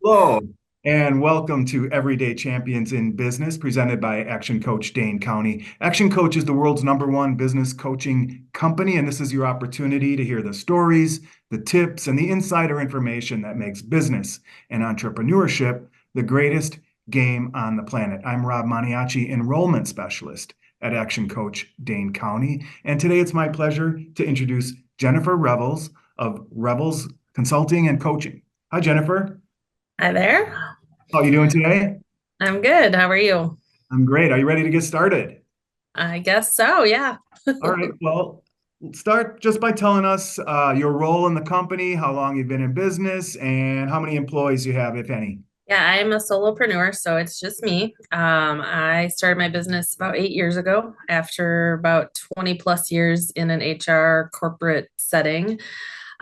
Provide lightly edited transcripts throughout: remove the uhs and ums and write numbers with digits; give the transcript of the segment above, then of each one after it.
Hello, and welcome to Everyday Champions in Business, presented by Action Coach Dane County. Action Coach is the world's #1 business coaching company, and this is your opportunity to hear the stories, the tips, and the insider information that makes business and entrepreneurship the greatest game on the planet. I'm Rob Maniaci, Enrollment Specialist at Action Coach Dane County, and today it's my pleasure to introduce Jennifer Revels of Revels Consulting and Coaching. Hi, Jennifer. Hi there. How are you doing today? I'm good. How are you? I'm great. Are you ready to get started? I guess so, yeah. All right. Well, start just by telling us your role in the company, how long you've been in business, and how many employees you have, if any. Yeah, I'm a solopreneur, so it's just me. I started my business about 8 years ago after about 20 plus years in an HR corporate setting.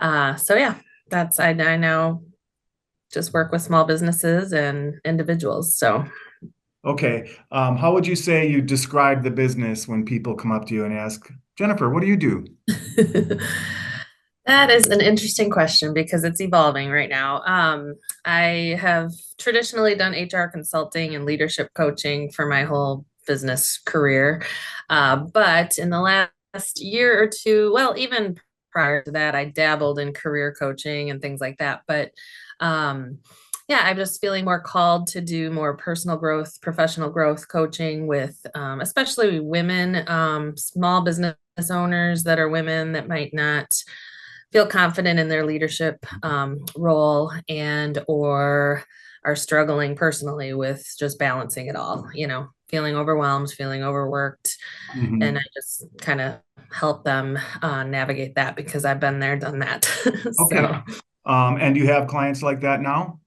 So yeah, I now just work with small businesses and individuals. So Okay. How would you say you describe the business when people come up to you and ask, Jennifer, what do you do? that is an interesting question because it's evolving right now. I have traditionally done HR consulting and leadership coaching for my whole business career. But in the last year or two, well, even prior to that, I dabbled in career coaching and things like that. But yeah, I'm just feeling more called to do more personal growth, professional growth coaching with especially women, small business owners that are women that might not feel confident in their leadership role and or are struggling personally with just balancing it all, feeling overwhelmed, feeling overworked. And I Mhm. just kind of help them navigate that because I've been there, done that. Okay. So And do you have clients like that now?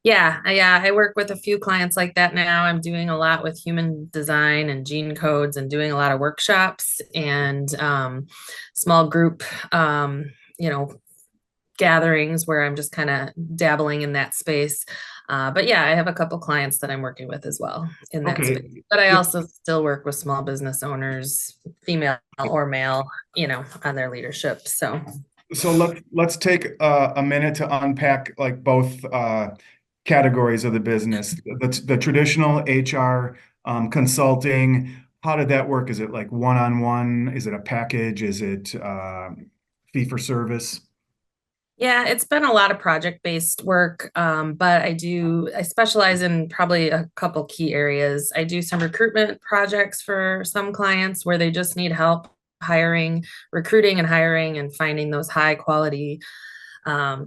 yeah, I work with a few clients like that now. I'm doing a lot with human design and gene codes and doing a lot of workshops and small group, you know, gatherings where I'm just kind of dabbling in that space. But yeah, I have a couple clients that I'm working with as well in that space. Okay. But I also still work with small business owners, female or male, on their leadership. So So let's take a minute to unpack like both categories of the business. The traditional HR consulting, how did that work? Is it like one-on-one? Is it a package? Is it fee for service? yeah, it's been a lot of project-based work, but I specialize in probably a couple key areas. I do some recruitment projects for some clients where they just need help hiring, recruiting and hiring and finding those high quality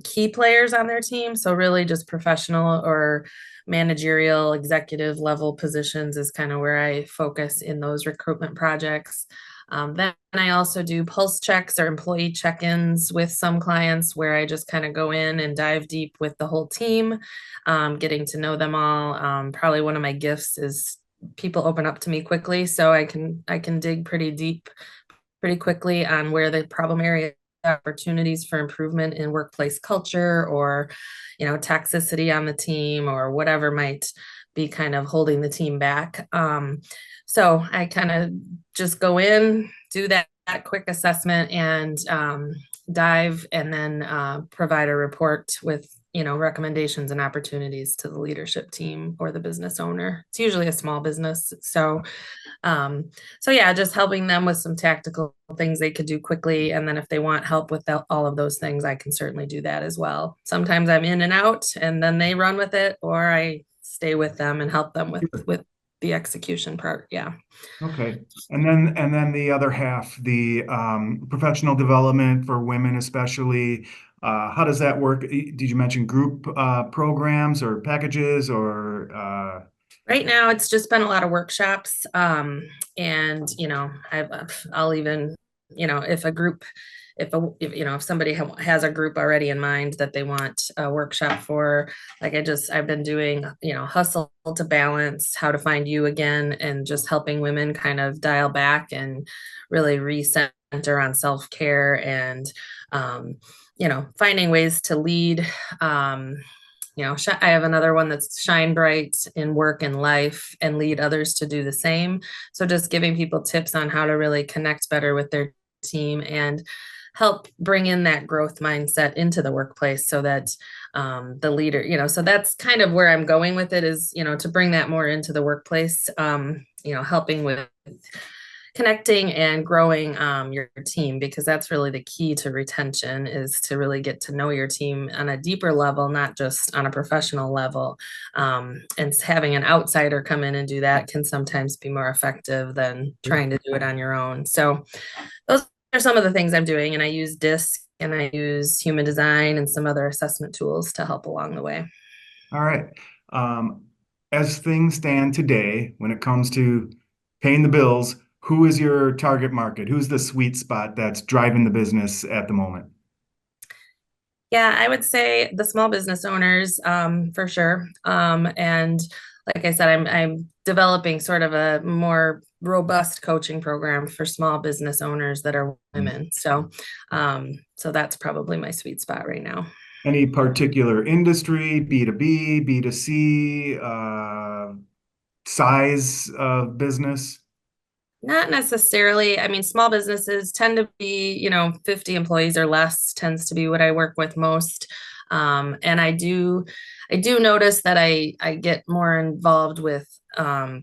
key players on their team. So really just professional or managerial executive level positions is kind of where I focus in those recruitment projects. Then I also do pulse checks or employee check-ins with some clients where I just kind of go in and dive deep with the whole team, getting to know them all. Probably one of my gifts is people open up to me quickly, so I can dig pretty deep pretty quickly on where the problem area opportunities for improvement in workplace culture or toxicity on the team or whatever might be kind of holding the team back. So I kind of just go in, do that quick assessment and dive and then provide a report with recommendations and opportunities to the leadership team or the business owner. It's usually a small business, um, so yeah, just helping them with some tactical things they could do quickly. And then if they want help with all of those things, I can certainly do that as well. Sometimes I'm in and out and then they run with it, or I stay with them and help them with the execution part. Yeah. Okay. And then the other half, the professional development for women especially, how does that work? Did you mention group programs or packages or Right now, it's just been a lot of workshops. And, I'll even, if a group, if somebody has a group already in mind that they want a workshop for, like I've been doing, hustle to balance, how to find you again, and just helping women kind of dial back and really recenter on self-care and, finding ways to lead. I have another one that's shine bright in work and life and lead others to do the same. So just giving people tips on how to really connect better with their team and help bring in that growth mindset into the workplace so that the leader, so that's kind of where I'm going with it is, to bring that more into the workplace, helping with connecting and growing your team, because that's really the key to retention, is to really get to know your team on a deeper level, not just on a professional level. And having an outsider come in and do that can sometimes be more effective than trying to do it on your own. So those are some of the things I'm doing, and I use DISC and I use human design and some other assessment tools to help along the way. All right. Um, as things stand today, when it comes to paying the bills, who is your target market? Who's the sweet spot that's driving the business at the moment? Yeah, I would say the small business owners, for sure. And like I said, I'm developing sort of a more robust coaching program for small business owners that are women. So that's probably my sweet spot right now. Any particular industry, B2B, B2C, size of business? Not necessarily. I mean, small businesses tend to be, 50 employees or less tends to be what I work with most. And I do notice that I get more involved with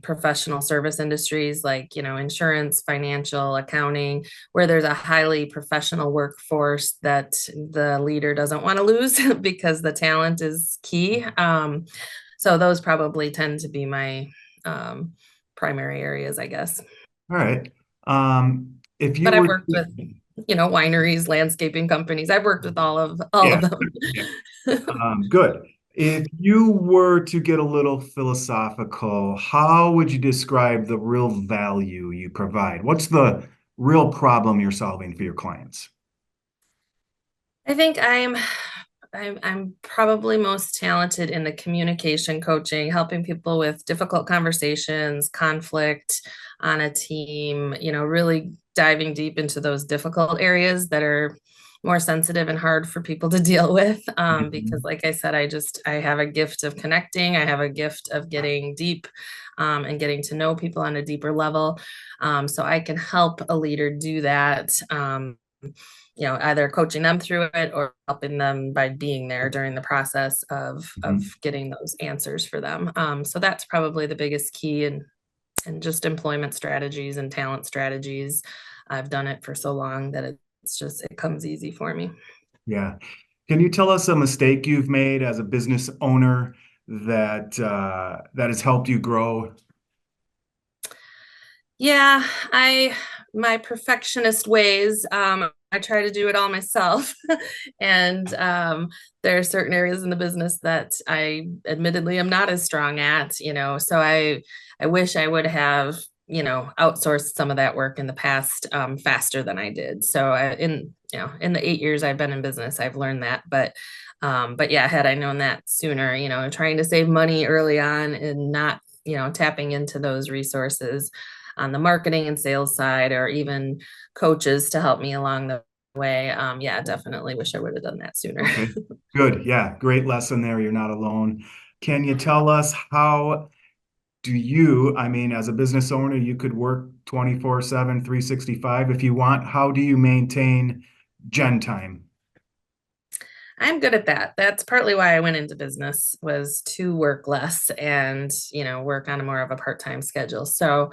professional service industries like, insurance, financial, accounting, where there's a highly professional workforce that the leader doesn't want to lose because the talent is key. So those probably tend to be my primary areas, I guess. All right. If you But I've were, worked with, wineries, landscaping companies. I've worked with all yeah, of them. yeah, good. If you were to get a little philosophical, how would you describe the real value you provide? What's the real problem you're solving for your clients? I think I'm probably most talented in the communication coaching, helping people with difficult conversations, conflict on a team, really diving deep into those difficult areas that are more sensitive and hard for people to deal with. Because Mhm. like I said, I have a gift of connecting. I have a gift of getting deep, and getting to know people on a deeper level. So I can help a leader do that. Either coaching them through it or helping them by being there during the process of Mhm. getting those answers for them. So that's probably the biggest key, and just employment strategies and talent strategies. I've done it for so long that it comes easy for me. Yeah. Can you tell us a mistake you've made as a business owner that has helped you grow? Yeah, my perfectionist ways, I try to do it all myself. And there are certain areas in the business that I admittedly am not as strong at, so I wish I would have, outsourced some of that work in the past, faster than I did. So in the 8 years I've been in business, I've learned that. But yeah, had I known that sooner, trying to save money early on and not, tapping into those resources on the marketing and sales side, or even coaches to help me along the way. Yeah, definitely wish I would have done that sooner. Okay, good. Yeah, great lesson there. You're not alone. Can you tell us how do you, I mean, as a business owner, you could work 24/7, 365 if you want. How do you maintain gen time? I'm good at that. That's partly why I went into business, was to work less and, work on a more of a part-time schedule. So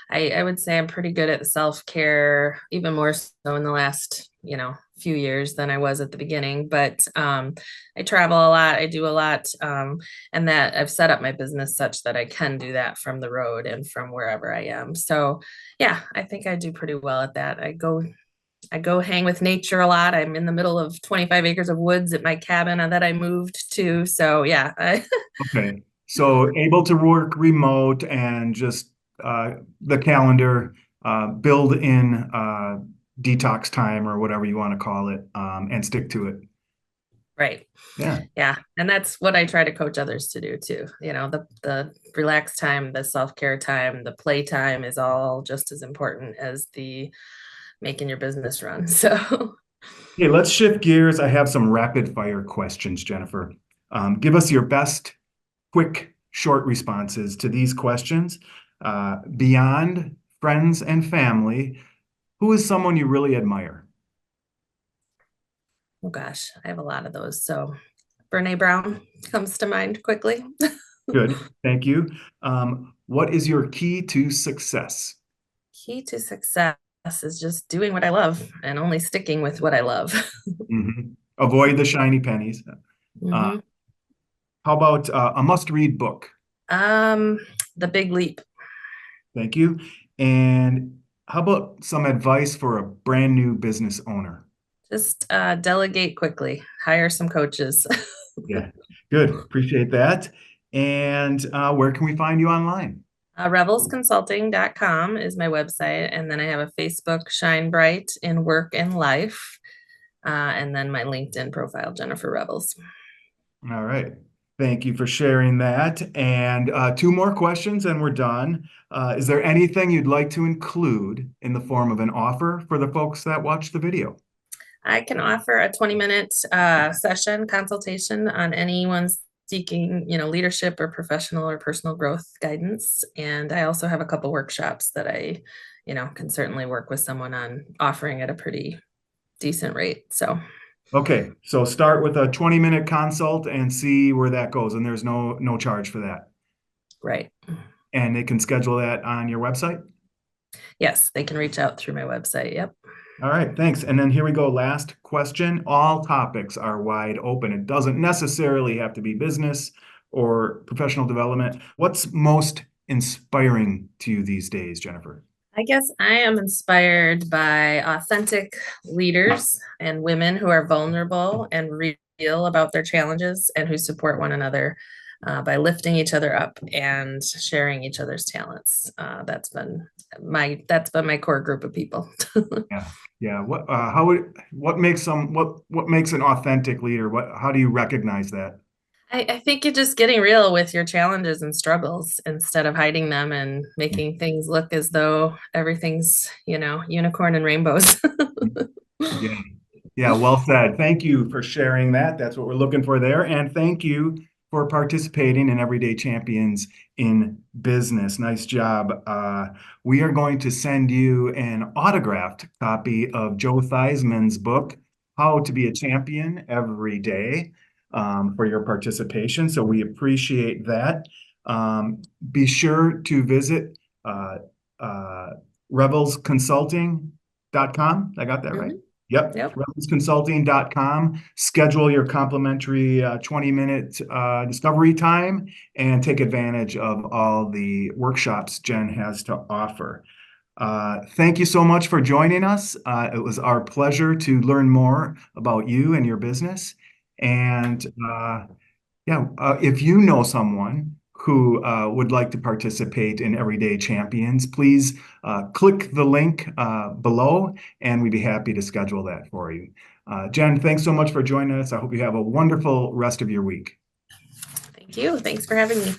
I would say I'm pretty good at self-care, even more so in the last, few years than I was at the beginning. But I travel a lot, I do a lot, and that I've set up my business such that I can do that from the road and from wherever I am. So yeah, I think I do pretty well at that. I go hang with nature a lot. I'm in the middle of 25 acres of woods at my cabin that I moved to. So yeah, Okay, so able to work remote and just the calendar, build in detox time or whatever you want to call it, and stick to it. right. Yeah. Yeah. And that's what I try to coach others to do too. The relaxed time, the self-care time, the play time is all just as important as the making your business run. So Okay, let's shift gears. I have some rapid fire questions, Jennifer. Give us your best quick, short responses to these questions. Beyond friends and family, who is someone you really admire? Oh gosh, I have a lot of those. So Brene Brown comes to mind quickly. Good. Thank you. What is your key to success? Key to success is just doing what I love and only sticking with what I love. Avoid the shiny pennies. Uh, hmm how about a must-read book? Um, The Big Leap. Thank you. And how about some advice for a brand new business owner? Just delegate quickly, hire some coaches. Yeah, good. Appreciate that. And where can we find you online? Revelsconsulting.com is my website. And then I have a Facebook, Shine Bright in Work and Life. And then my LinkedIn profile, Jennifer Revels. All right. Thank you for sharing that. And two more questions and we're done. Is there anything you'd like to include in the form of an offer for the folks that watch the video? I can offer a 20-minute session consultation on anyone's seeking, leadership or professional or personal growth guidance. And I also have a couple workshops that I, can certainly work with someone on offering at a pretty decent rate. So, Okay, so start with a 20-minute consult and see where that goes. And there's no charge for that. right. And they can schedule that on your website. Yes, they can reach out through my website. Yep. All right, thanks. And then here we go. Last question. All topics are wide open. It doesn't necessarily have to be business or professional development. What's most inspiring to you these days, Jennifer? I guess I am inspired by authentic leaders and women who are vulnerable and real about their challenges and who support one another by lifting each other up and sharing each other's talents. That's been my core group of people. Yeah. Yeah. What makes an authentic leader? How do you recognize that? I think you're just getting real with your challenges and struggles instead of hiding them and making things look as though everything's, unicorn and rainbows. Yeah. Yeah, well said. Thank you for sharing that. That's what we're looking for there. And thank you for participating in Everyday Champions in Business. Nice job. We are going to send you an autographed copy of Joe Theismann's book, How to Be a Champion Every Day, for your participation. So we appreciate that. Be sure to visit uh, uh, revelsconsulting.com. I got that right? Mhm. Yep, Yep. revelsconsulting.com. Schedule your complimentary 20-minute discovery time and take advantage of all the workshops Jen has to offer. Thank you so much for joining us. It was our pleasure to learn more about you and your business. And yeah, if you know someone who would like to participate in Everyday Champions, please click the link below and we'd be happy to schedule that for you. Jen, thanks so much for joining us. I hope you have a wonderful rest of your week. Thank you. Thanks for having me.